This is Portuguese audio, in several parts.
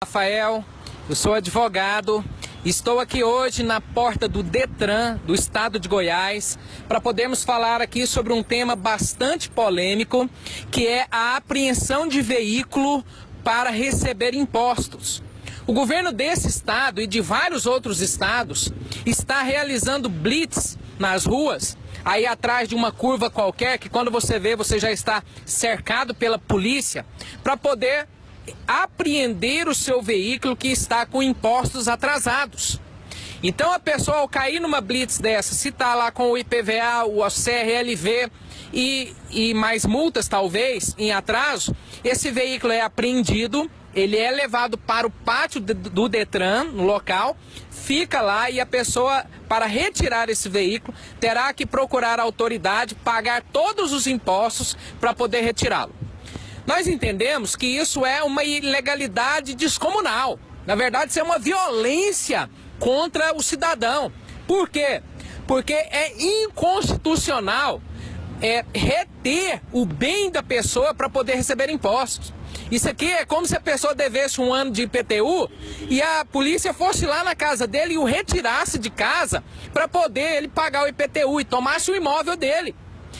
Rafael, eu sou advogado, estou aqui hoje na porta do Detran do estado de Goiás para podermos falar aqui sobre um tema bastante polêmico, que é a apreensão de veículo para receber impostos. O governo desse estado e de vários outros estados está realizando blitz nas ruas, aí atrás de uma curva qualquer, que quando você vê, você já está cercado pela polícia, para poder apreender o seu veículo que está com impostos atrasados. Então a pessoa, ao cair numa blitz dessa, se está lá com o IPVA, o CRLV e mais multas talvez em atraso, esse veículo é apreendido, ele é levado para o pátio do Detran, no local, fica lá e a pessoa, para retirar esse veículo, terá que procurar a autoridade, pagar todos os impostos para poder retirá-lo. Nós entendemos que isso é uma ilegalidade descomunal. Na verdade, isso é uma violência contra o cidadão. Por quê? Porque é inconstitucional reter o bem da pessoa para poder receber impostos. Isso aqui é como se a pessoa devesse um ano de IPTU e a polícia fosse lá na casa dele e o retirasse de casa para poder ele pagar o IPTU e tomasse o imóvel dele.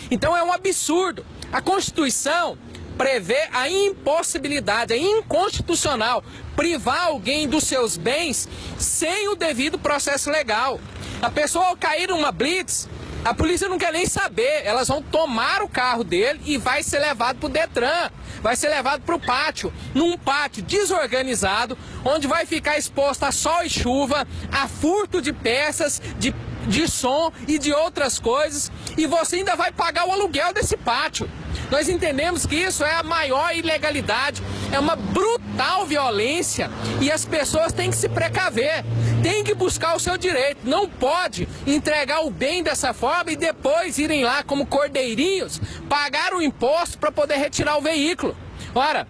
Então é um absurdo. A Constituição prevê a impossibilidade, é inconstitucional privar alguém dos seus bens sem o devido processo legal. A pessoa, ao cair numa blitz, a polícia não quer nem saber, elas vão tomar o carro dele e vai ser levado para o Detran, vai ser levado para o pátio, num pátio desorganizado, onde vai ficar exposto a sol e chuva, a furto de peças, de som e de outras coisas, e você ainda vai pagar o aluguel desse pátio. Nós entendemos que isso é a maior ilegalidade, é uma brutal violência e as pessoas têm que se precaver, têm que buscar o seu direito. Não pode entregar o bem dessa forma e depois irem lá como cordeirinhos pagar o imposto para poder retirar o veículo. Ora,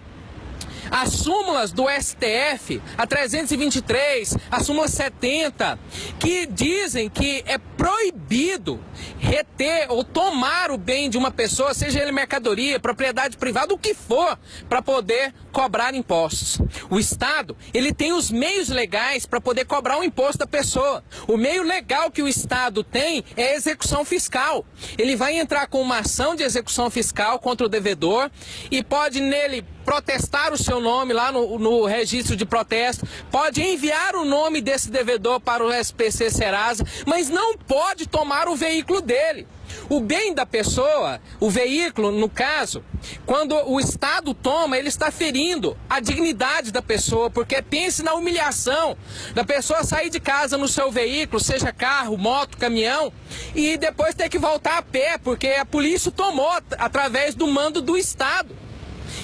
as súmulas do STF, a 323, a súmula 70, que dizem que é proibido reter ou tomar o bem de uma pessoa, seja ele mercadoria, propriedade privada, o que for, para poder cobrar impostos. O Estado, ele tem os meios legais para poder cobrar o imposto da pessoa. O meio legal que o Estado tem é a execução fiscal. Ele vai entrar com uma ação de execução fiscal contra o devedor e pode nele protestar o seu nome lá no registro de protesto, pode enviar o nome desse devedor para o SPC Serasa, mas não pode tomar o veículo dele. O bem da pessoa, o veículo, no caso, quando o Estado toma, ele está ferindo a dignidade da pessoa, porque pense na humilhação da pessoa sair de casa no seu veículo, seja carro, moto, caminhão, e depois ter que voltar a pé, porque a polícia tomou através do mando do Estado.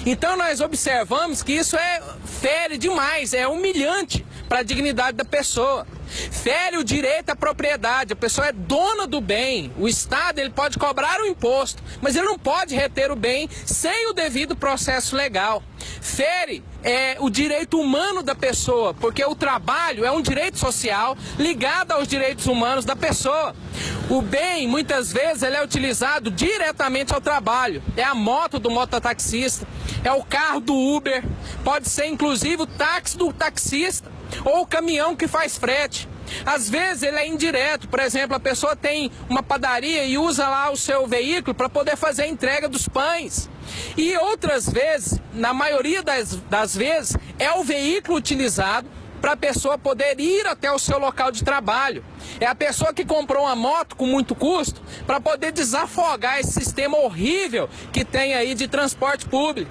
Então nós observamos que isso fere demais, é humilhante para a dignidade da pessoa. Fere o direito à propriedade, a pessoa é dona do bem, o Estado ele pode cobrar o imposto, mas ele não pode reter o bem sem o devido processo legal. Fere o direito humano da pessoa, porque o trabalho é um direito social ligado aos direitos humanos da pessoa. O bem, muitas vezes, ele é utilizado diretamente ao trabalho. É a moto do mototaxista, é o carro do Uber, pode ser inclusive o táxi do taxista ou o caminhão que faz frete. Às vezes ele é indireto, por exemplo, a pessoa tem uma padaria e usa lá o seu veículo para poder fazer a entrega dos pães. E outras vezes, na maioria das vezes, é o veículo utilizado para a pessoa poder ir até o seu local de trabalho. É a pessoa que comprou uma moto com muito custo para poder desafogar esse sistema horrível que tem aí de transporte público.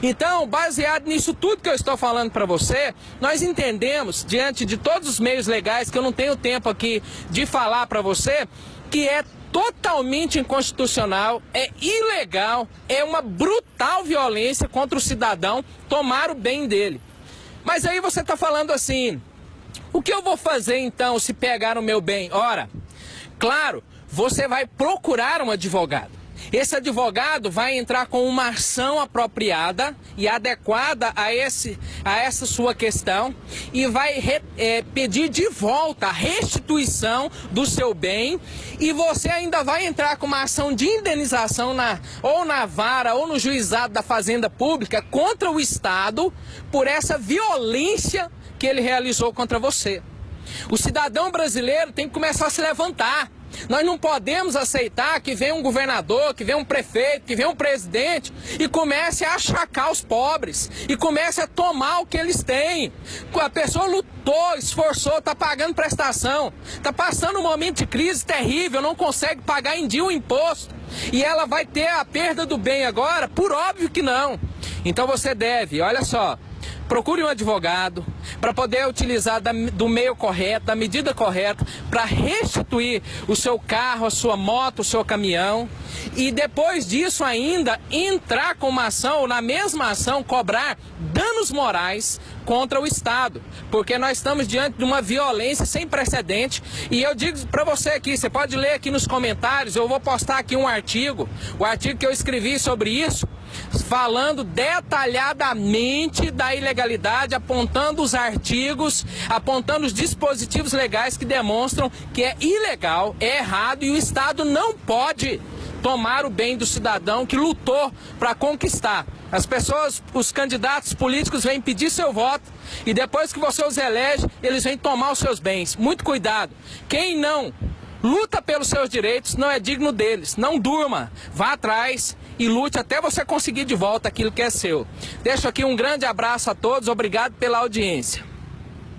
Então, baseado nisso tudo que eu estou falando para você, nós entendemos, diante de todos os meios legais, que eu não tenho tempo aqui de falar para você, que é totalmente inconstitucional, é ilegal, é uma brutal violência contra o cidadão tomar o bem dele. Mas aí você está falando assim, o que eu vou fazer então se pegar o meu bem? Ora, claro, você vai procurar um advogado. Esse advogado vai entrar com uma ação apropriada e adequada a essa sua questão e vai pedir de volta a restituição do seu bem, e você ainda vai entrar com uma ação de indenização ou na vara ou no juizado da Fazenda Pública contra o Estado por essa violência que ele realizou contra você. O cidadão brasileiro tem que começar a se levantar. Nós não podemos aceitar que venha um governador, que venha um prefeito, que venha um presidente e comece a achacar os pobres e comece a tomar o que eles têm. A pessoa lutou, esforçou, está pagando prestação, está passando um momento de crise terrível, não consegue pagar em dia o imposto e ela vai ter a perda do bem agora? Por óbvio que não. Então você deve, olha só, procure um advogado para poder utilizar do meio correto, da medida correta, para restituir o seu carro, a sua moto, o seu caminhão. E depois disso ainda entrar com uma ação, ou na mesma ação, cobrar danos morais contra o Estado. Porque nós estamos diante de uma violência sem precedente. E eu digo para você aqui, você pode ler aqui nos comentários, eu vou postar aqui um artigo, o artigo que eu escrevi sobre isso, falando detalhadamente da ilegalidade, apontando os artigos, apontando os dispositivos legais que demonstram que é ilegal, é errado e o Estado não pode tomar o bem do cidadão que lutou para conquistar. As pessoas, os candidatos políticos vêm pedir seu voto e depois que você os elege, eles vêm tomar os seus bens. Muito cuidado. Quem não luta pelos seus direitos não é digno deles. Não durma, vá atrás e lute até você conseguir de volta aquilo que é seu. Deixo aqui um grande abraço a todos, obrigado pela audiência.